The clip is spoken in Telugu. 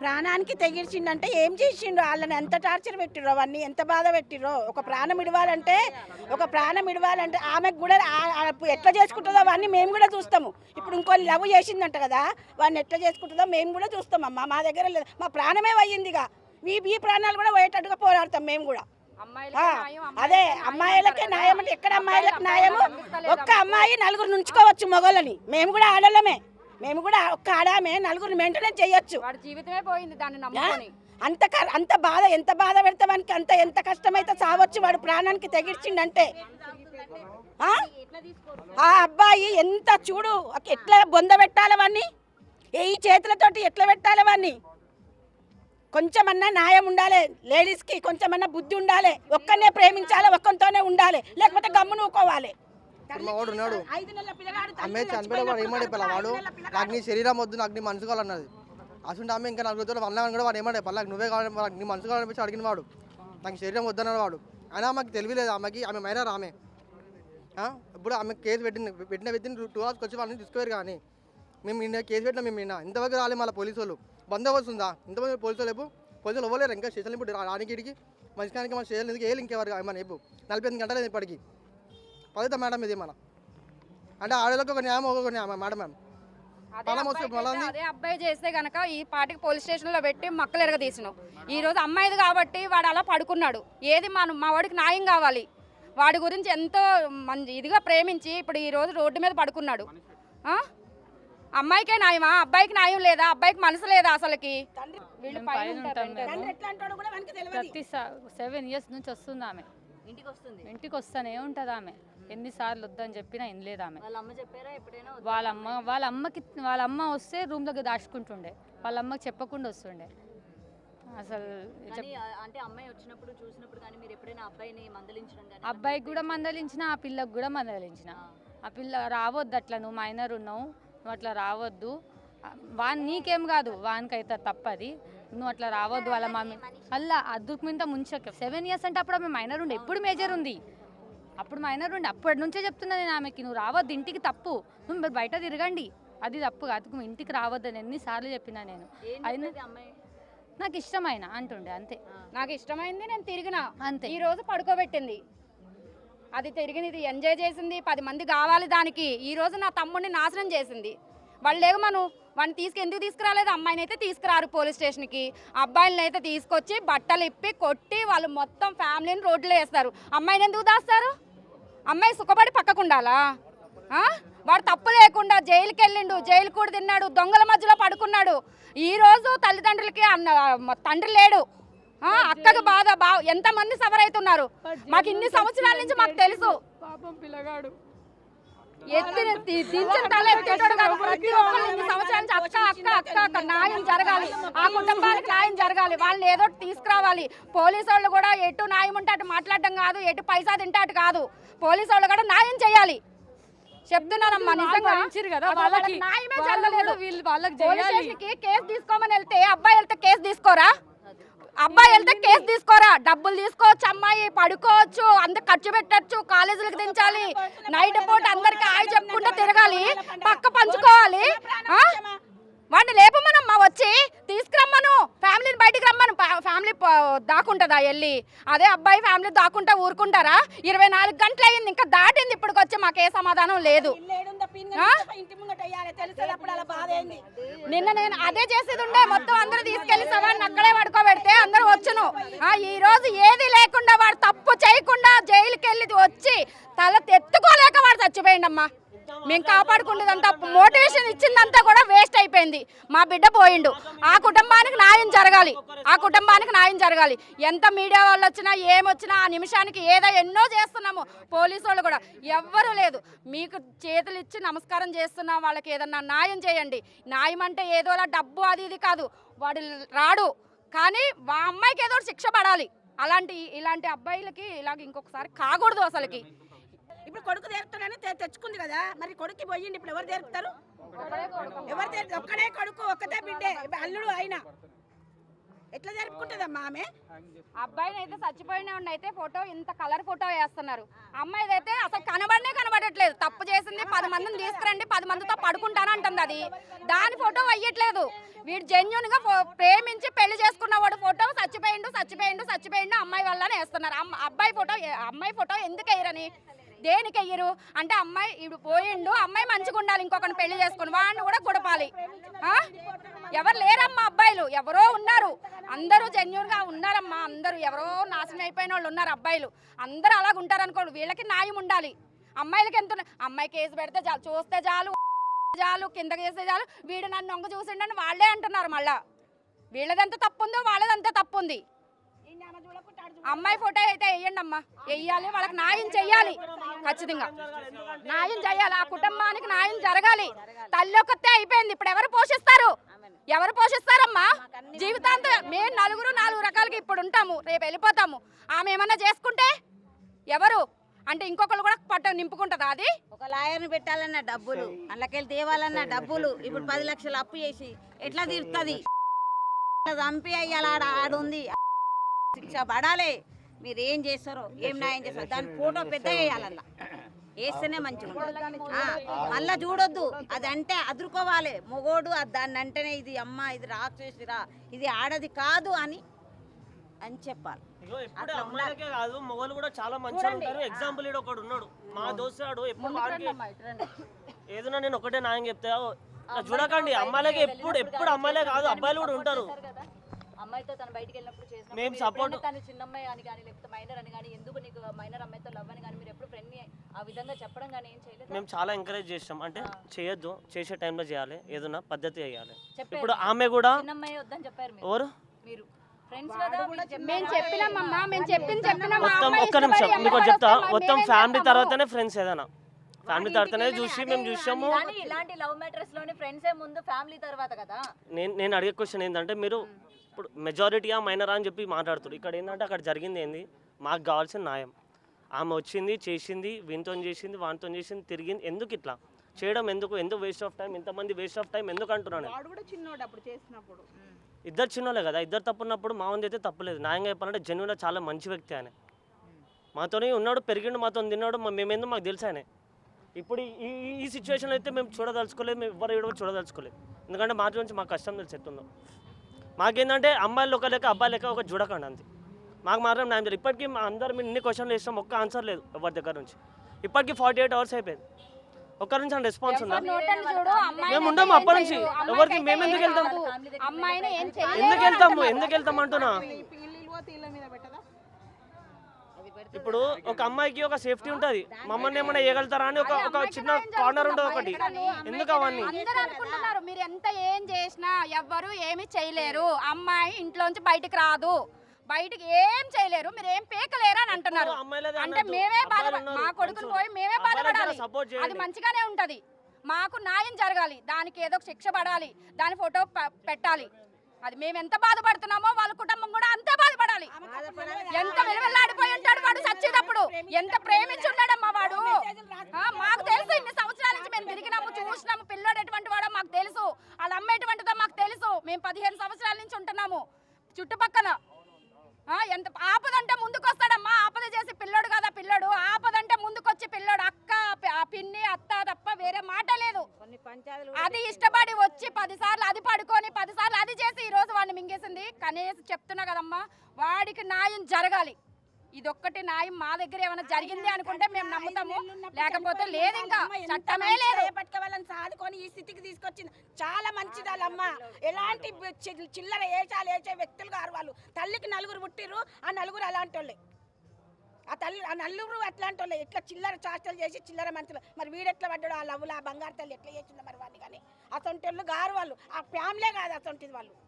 ప్రాణానికి తెగించిండంటే ఏం చేసిండ్రు, వాళ్ళని ఎంత టార్చర్ పెట్టిర్రో, అవన్నీ ఎంత బాధ పెట్టిర్రో. ఒక ప్రాణం ఇడవాలంటే ఆమెకు కూడా ఎట్లా చేసుకుంటుందో అవన్నీ మేము కూడా చూస్తాము. ఇప్పుడు ఇంకో లవ్ చేసిందంట కదా, వాడిని ఎట్లా చేసుకుంటుందో మేము కూడా చూస్తామమ్మా. మా దగ్గర లేదు, మా ప్రాణమే పోయిందిగా. మీ ప్రాణాలు కూడా పోయేటట్టుగా పోరాడతాం మేము కూడా. అదే అమ్మాయిలకే న్యాయం అంటే ఎక్కడ అమ్మాయిలకు న్యాయము? ఒక్క అమ్మాయి నలుగురు నుంచుకోవచ్చు మొగలని. మేము కూడా ఆడలమే, మేము కూడా ఒక్క ఆడామే నలుగురు మెయింటెనెన్స్ చేయొచ్చు. జీవితమే పోయింది దాన్ని నమ్ముకొని. అంత బాధ, ఎంత బాధ పెడతావానికి అంత ఎంత కష్టమైతే చావచ్చు. వాడు ప్రాణానికి తెగించిండంటే ఆ అబ్బాయి ఎంత చూడు, ఎట్లా బొంద పెట్టాలి వాడిని, ఈ చేతులతోటి ఎట్లా పెట్టాలి వాడిని. కొంచెమన్నా న్యాయం ఉండాలి, లేడీస్కి కొంచెమన్నా బుద్ధి ఉండాలి. ఒక్కనే ప్రేమించాలి, ఒక్కరితోనే ఉండాలి, లేకపోతే గమ్మున ఊకోవాలి. వాడు ఉన్నాడు అమ్మాయి చనిపోయిన వాడు ఏమడే పిల్ల, వాడు నాకు నీ శరీరం వద్దు, నాకు నీ మనసు కావాలన్నది. అసలు ఆమె ఇంకా నలుగురితో అన్నాను కూడా వాడు ఏమడే పల్లకి నువ్వే కావాలి, నీ మనసు కావాలనిపించి అడిగిన వాడు. నాకు శరీరం వద్దన్నాడు వాడు. అయినా ఆమెకి తెలియలేదు, ఆమె మైనర్ ఆమె. ఇప్పుడు ఆమె కేసు పెట్టిన వితిన్ 2 hours వచ్చి వాళ్ళని తీసుకుపోయారు. కానీ మేము నిన్న కేసు పెట్టినా, మేము నిన్న ఇంతవరకు రాలే. మళ్ళీ పోలీసు వాళ్ళు బందోబస్తు ఉందా? ఇంతమంది పోలీసులు లేపు, పోలీసులు ఇవ్వలేరు ఇంకా స్టేషన్. ఇప్పుడు రానికి మంచికానికి మన స్టేషన్ ఎందుకు ఇంకెవరు ఏమన్నా చెప్పు. 48 గంటలు ఇప్పటికి పదిత మేడం ఇది మన అంటే ఆడలకు ఒక న్యాయం, ఒక న్యాయం మేడం. మేము అదే అబ్బాయి చేస్తే గనక ఈ పార్టీకి పోలీస్ స్టేషన్లో పెట్టి మక్కలు ఎరగదీసినావు. ఈ రోజు అమ్మాయిది కాబట్టి వాడు అలా పడుకున్నాడు. ఏది మా వాడికి న్యాయం కావాలి. వాడి గురించి ఎంతో ఇదిగా ప్రేమించి ఇప్పుడు ఈ రోజు రోడ్డు మీద పడుకున్నాడు. అమ్మాయికే న్యాయమా? అబ్బాయికి న్యాయం లేదా? అబ్బాయికి మనసు లేదా అసలుకి? ప్రతి 7 years నుంచి వస్తుంది ఆమె ఇంటికి వస్తానే ఉంటుంది. ఆమె ఎన్నిసార్లు వద్దని చెప్పినా వినలేదు ఆమె. వాళ్ళ అమ్మ వస్తే రూమ్ దగ్గర దాచుకుంటుండే, వాళ్ళ అమ్మకి చెప్పకుండా వస్తుండే. అసలు అంటే అమ్మాయి వచ్చినప్పుడు చూసినప్పుడు కానీ మీరు ఎప్పుడైనా అబ్బాయిని మందలించడం కానీ? అబ్బాయికి కూడా మందలించిన, ఆ పిల్లకి కూడా మందలించిన. ఆ పిల్ల రావద్దు, అట్లా నువ్వు మైనర్ ఉన్నావు, నువ్వు అట్లా రావద్దు, నీకేం కాదు, వానికైతే తప్పది, నువ్వు అట్లా రావద్దు. వాళ్ళ మమ్మీ అలా అద్దుకు మీద ముంచక 7 years అంటే అప్పుడు ఆమె మైనర్ ఉండే, ఎప్పుడు మేజర్ ఉంది, అప్పుడు మైనర్ ఉండే. అప్పటి నుంచే చెప్తున్నా నేను ఆమెకి, నువ్వు రావద్దు, ఇంటికి తప్పు, నువ్వు బయట తిరగండి, అది తప్పు కాదు, ఇంటికి రావద్దని ఎన్నిసార్లు చెప్పినా నేను. అయినా నాకు ఇష్టమైన అంటుండే, అంతే. నాకు ఇష్టమైంది, నేను తిరిగిన అంతే. ఈ రోజు పడుకోబెట్టింది, అది తిరిగినది ఎంజాయ్ చేసింది, 10 మంది కావాలి దానికి. ఈ రోజు నా తమ్ముడిని నాశనం చేసింది. వాళ్ళు లేవమను, వాడిని ఎందుకు తీసుకురాలేదు? అమ్మాయిని అయితే తీసుకురారు పోలీస్ స్టేషన్కి, అబ్బాయిలను అయితే తీసుకొచ్చి బట్టలు ఇప్పి కొట్టి వాళ్ళు మొత్తం ఫ్యామిలీని రోడ్లో వేస్తారు. అమ్మాయిని ఎందుకు దాస్తారు? అమ్మాయి సుఖపడి పక్కకుండాలా? వాడు తప్పు లేకుండా జైలుకి వెళ్ళిండు, జైలు కూడా తిన్నాడు, దొంగల మధ్యలో పడుకున్నాడు. ఈరోజు తల్లిదండ్రులకి తండ్రి లేడు, అక్కకి బాధ ఎంతమంది సఫర్ అవుతున్నారు. మాకు ఇన్ని సంవత్సరాల నుంచి మాకు తెలుసు. పిల్లగాడు న్యాయం జరగాలి, ఆ కుటుంబానికి న్యాయం జరగాలి, వాళ్ళని ఏదో తీసుకురావాలి. పోలీసు వాళ్ళు కూడా ఎటు న్యాయం ఉంటే అటు మాట్లాడడం కాదు, ఎటు పైసా తింటే అటు కాదు, పోలీసు వాళ్ళు కూడా న్యాయం చేయాలి. చెప్తున్నానమ్మా, నిజంగా న్యాయమే జరగలేదు. కేసు తీసుకోమని వెళ్తే అబ్బాయి వెళ్తే కేసు తీసుకోరా? అబ్బాయి వెళ్తే కేసు తీసుకోరా? డబ్బులు తీసుకోవచ్చు, అమ్మాయి పడుకోవచ్చు, అందరు ఖర్చు పెట్టచ్చు, కాలేజీలకు దించాలి, నైట్ పూట అందరికి ఆయి చెప్పుకుంటూ తిరగాలి, పక్క పంచుకోవాలి. వాడిని లేపమనమ్మా, వచ్చి తీసుకురమ్మను, ఫ్యామిలీని బయటికి రమ్మను. ఫ్యామిలీ దాక్కుంటుందా వెళ్ళి? అదే అబ్బాయి ఫ్యామిలీ దాక్కుంటా ఊరుకుంటారా? 24 గంటలు అయ్యింది, ఇంకా దాటింది, ఇప్పటికి వచ్చి మాకే సమాధానం లేదు. నిన్న నేను అదే చేసేది ఉండే, మొత్తం అందరూ తీసుకెళ్లి సవాన్ని అక్కడే పడుకోబెడితే అందరూ వచ్చును. ఈ రోజు ఏది లేకుండా వాడు తప్పు చేయకుండా జైలుకి వెళ్ళి వచ్చి తల తెత్తుకోలేక వాడు చచ్చిపోయిండమ్మా. మేము కాపాడుకునేదంతా మోటివేషన్ ఇచ్చిందంతా కూడా వేస్ట్ అయిపోయింది. మా బిడ్డ పోయిండు. ఆ కుటుంబానికి న్యాయం జరగాలి, ఆ కుటుంబానికి న్యాయం జరగాలి. ఎంత మీడియా వాళ్ళు వచ్చినా ఏమొచ్చినా ఆ నిమిషానికి ఏదో ఎన్నో చేస్తున్నాము. పోలీసు వాళ్ళు కూడా ఎవ్వరూ లేదు. మీకు చేతులు ఇచ్చి నమస్కారం చేస్తున్నాం, వాళ్ళకి ఏదన్నా న్యాయం చేయండి. న్యాయం అంటే ఏదోలా డబ్బు అది ఇది కాదు, వాడు రాడు, కానీ మా అమ్మాయికి ఏదో శిక్ష పడాలి. ఇలాంటి అబ్బాయిలకి ఇలాగ ఇంకొకసారి కాకూడదు అసలుకి. ఇప్పుడు కొడుకు తెరుపుతానని తెచ్చుకుంది కదా, మరి కొడుకు పోయింది, ఇప్పుడు ఎవరు తెరుపుతారు? ఒక్కడే కొడుకు, ఒక్కటే బిడ్డే, అల్లుడు అయినా ఎట్లా జరుపుకుంటుందమ్మా ఆమె? అబ్బాయిని అయితే చచ్చిపోయిన అయితే ఫోటో ఇంత కలర్ ఫోటో వేస్తున్నారు, అమ్మాయిది అయితే అసలు కనబడట్లేదు. తప్పు చేసింది, 10 మందిని తీసుకురండి, 10 మందితో పడుకుంటానంటుంది, అది దాని ఫోటో అయ్యట్లేదు. వీడు జెన్యున్ గా ప్రేమించి చేసుకున్నారు. అమ్మాయి ఫోటో ఎందుకు వేయరని, దేనికి వెయ్యరు అంటే అమ్మాయి ఇప్పుడు పోయిండు, అమ్మాయి మంచిగా ఉండాలి, ఇంకొకరిని పెళ్లి చేసుకుని వాడిని కూడా గుడపాలి. ఎవరు లేరమ్మా అబ్బాయిలు, ఎవరో ఉన్నారు, అందరూ జెన్యూన్గా ఉన్నారమ్మా, అందరూ ఎవరో నాశనం అయిపోయిన వాళ్ళు ఉన్నారు అబ్బాయిలు, అందరూ అలాగ ఉంటారు అనుకోండి. వీళ్ళకి న్యాయం ఉండాలి. అమ్మాయిలకి ఎంత అమ్మాయి కేసు పెడితే చాలు, చూస్తే చాలు, కిందకి చేస్తే చాలు, వీడు నన్ను నొంగ చూసిండని వాళ్ళే అంటున్నారు. మళ్ళా వీళ్ళదంతా తప్పు ఉందో వాళ్ళదంతా తప్పు ఉంది. అమ్మాయి ఫోటో అయితే వేయండి అమ్మా, వెయ్యాలి, వాళ్ళకి న్యాయం చెయ్యాలి, ఖచ్చితంగా న్యాయం చేయాలి, ఆ కుటుంబానికి న్యాయం జరగాలి. తల్లి ఒక్కతే అయిపోయింది, ఇప్పుడు ఎవరు పోషిస్తారమ్మా జీవితాంతం? మేము నలుగురు 4 రకాలకి ఇప్పుడు ఉంటాము, రేపు వెళ్ళిపోతాము. ఆమె ఏమన్నా చేసుకుంటే ఎవరు అంటే ఇంకొకరు కూడా పట్ట నింపుకుంటుందా? అది ఒక లాయర్ని పెట్టాలన్న డబ్బులు, అందులోకెళ్ళి తేవాలన్న డబ్బులు, ఇప్పుడు 10 లక్షలు అప్పు చేసి ఎట్లా తీరుతుంది? చంపి అయ్యాల ఆడుంది, శిక్ష పడాలి. మీరు ఏం చేస్తారో, ఏం న్యాయం చేస్తారో దాని ఫోటో పెద్దగా వేయాలల్లా, వేస్తేనే మంచిగా. మళ్ళా చూడొద్దు, అది అంటే అదురుకోవాలి మొగోడు, దాన్ని అంటేనే ఇది అమ్మ, ఇది రాక్షసిరా, ఇది ఆడది కాదు అని చెప్పాలి. ఎప్పుడు అమ్మాయిలకే కాదు, మొగలు కూడా చాలా మంచిగా ఉంటారు. ఎగ్జాంపుల్ ఈడు ఒకడు ఉన్నాడు, మా దోస్తాడు, ఎప్పుడు వాడికి ఏదైనా నేను ఒకటే న్యాయం చెప్తా, చూడకండి అమ్మాయిలకి ఎప్పుడు అమ్మాయిలే కాదు, అబ్బాయిలు కూడా ఉంటారు. అమ్మాయితో తను బయటికి వెళ్ళినప్పుడు చేసినప్పుడు మేము మీరు support- ఎప్పుడైనా తను చిన్నమ్మాయి అని కానీ లేకపోతే మైనర్ అని కానీ ఎందుకు నీకు మైనర్ అమ్మాయితో లవ్ అని కానీ మీరు ఎప్పుడు ఫ్రెండ్ని ఆ విధంగా చెప్పడం కానీ ఏం చేయలేదు? మేము చాలా ఎంకరేజ్ చేస్తాం, అంటే చేయొద్దు, చేసే టైంలో చేయాలి, ఏదైనా పద్ధతి చేయాలి. చెప్పారు. ఇప్పుడు ఆమె కూడా చిన్నమ్మాయి వద్దని చెప్పారు ఎవరు మీరు ఫ్రెండ్స్ కదా, మేము చెప్పినామమ్మా, మేము చెప్పిన మొత్తం ఒక్క నిమిషం మీకు చెప్తా, మొత్తం ఫ్యామిలీ తర్వాతనే ఫ్రెండ్స్, ఏదైనా ఫ్యామిలీ తర్వాతనే చూసి మేము చూసాము. కానీ ఇలాంటి లవ్ మ్యాటర్స్ లోని ఫ్రెండ్సే ముందు, ఫ్యామిలీ తర్వాత కదా. నేను అడిగే క్వశ్చన్ ఏంటంటే, మీరు ఇప్పుడు మెజారిటీగా మైనరా అని చెప్పి మాట్లాడుతారు, ఇక్కడ ఏంటంటే అక్కడ జరిగింది ఏంది, మాకు కావాల్సిన న్యాయం. ఆమె వచ్చింది, చేసింది, వీనితో చేసింది, వానితో చేసింది, తిరిగింది, ఎందుకు ఇట్లా చేయడం, ఎందుకు వేస్ట్ ఆఫ్ టైం, ఇంతమంది వేస్ట్ ఆఫ్ టైం ఎందుకు అంటున్నాను? ఇద్దరు చిన్నోళ్ళే కదా, ఇద్దరు తప్పున్నప్పుడు మా వంది అయితే తప్పులేదు. న్యాయంగా చెప్పాలంటే జెన్యున్గా చాలా మంచి వ్యక్తి ఆయన, మాతోనే ఉన్నాడు, పెరిగిండు, మాతో తిన్నాడు, మేమేందో మాకు తెలుసు ఆయన. ఇప్పుడు ఈ సిచ్యువేషన్లో అయితే మేము చూడదలుచుకోలేదు, మేము ఎవరు చూడదలుచుకోలేదు, ఎందుకంటే మా నుంచి మాకు కష్టం తెలిసి ఎట్టుందో. మాకేంటంటే అమ్మాయిలు ఒక లెక్క, అబ్బాయి లెక్క ఒక చూడకండి అంతే, మాకు మాత్రం న్యాయం చేయాలి. ఇప్పటికీ అందరూ మేము ఇన్ని క్వశ్చన్లు వేస్తాం, ఒక్క ఆన్సర్ లేదు ఎవరి దగ్గర నుంచి. ఇప్పటికీ 48 అవర్స్ అయిపోయింది, ఒక్కరి నుంచి అని రెస్పాన్స్ ఉందా? మేము ఉండము అప్పటి నుంచి, ఎవరికి మేము ఎందుకు వెళ్తాం, ఎందుకు వెళ్తాం అంటున్నా. ఇప్పుడు ఒక అమ్మాయికి ఒక సేఫ్టీ ఉంటుంది, మమ్మల్ని ఏమైనా వేయగలుగుతారా అని ఒక చిన్న కార్నర్ ఉంటుంది ఒకటి, ఎందుకు అవన్నీ? అందరూ అనుకుంటున్నారు మీరు ఎంత ఏం చేసినా ఎవ్వరు ఏమి చేయలేరు, అమ్మాయి ఇంట్లోంచి బయటికి రాదు, బయటికి ఏం చేయలేరు, మీరు ఏం పీకలేరు అని అంటున్నారు. అంటే మేమే మా కొడుకుని పోయి మేమే బాధపడాలి, అది మంచిగానే ఉంటది. మాకు న్యాయం జరగాలి, దానికి ఏదో శిక్ష పడాలి, దాని ఫోటో పెట్టాలి. అది మేము ఎంత బాధపడుతున్నామో వాళ్ళ కుటుంబం కూడా అంతే బాధపడాలి. ఎంత వెలువెల్లాడిపోయి ఉంటాడు వాడు చచ్చేటప్పుడు, ఎంత ప్రేమించి ఉన్నాడమ్మా వాడు. మాకు తెలుసు, ఇన్ని సంవత్సరాల నుంచి మేము తిరిగినాము, చూసినాము, పిల్లోడు ఎటువంటి వాడో మాకు తెలుసు, వాళ్ళ అమ్మ ఎటువంటిదో మాకు తెలుసు. మేము 15 సంవత్సరాల నుంచి ఉంటున్నాము చుట్టుపక్కల. ఎంత ఆపదంటే ముందుకు వస్తాడమ్మా, ఆపద చేసి పిల్లోడు కదా పిల్లోడు, ఆపదంటే ముందుకొచ్చి పిల్లోడు, అక్క, పిన్ని, అత్త తప్ప వేరే మాట లేదు. అది ఇష్టపడి వచ్చి 10 సార్లు అది పడుకొని 10 సార్లు అది చేసి ఈ రోజు వాడిని మింగేసింది. కనీసం చెప్తున్నా కదమ్మా, వాడికి న్యాయం జరగాలి. ఇదొక్కటి న్యాయం మా దగ్గర ఏమైనా జరిగింది అనుకుంటే మేము నమ్ముతాము, లేకపోతే లేదు, ఇంకా చట్టమే లేదు. వాళ్ళని సాదుకొని ఈ స్థితికి తీసుకొచ్చింది, చాలా మంచిది వాళ్ళమ్మ. ఎలాంటి చిల్లర వేసే వ్యక్తులు గారు వాళ్ళు. తల్లికి 4 పుట్టిర్రు, ఆ 4 అలాంటి వాళ్ళే, ఆ నలుగురు అట్లాంటి వాళ్ళే. ఇట్లా చిల్లర చాష్టలు చేసి చిల్లర మనుషులు. మరి వీడెట్లా పడ్డాడు, ఆ లవ్వులు, ఆ బంగారు తల్లి ఎట్లా చేసిందో మరి వాడిని. కానీ అసొంటి వాళ్ళు గారు వాళ్ళు, ఆ ఫ్యామిలీ కాదు అసొంటిది వాళ్ళు.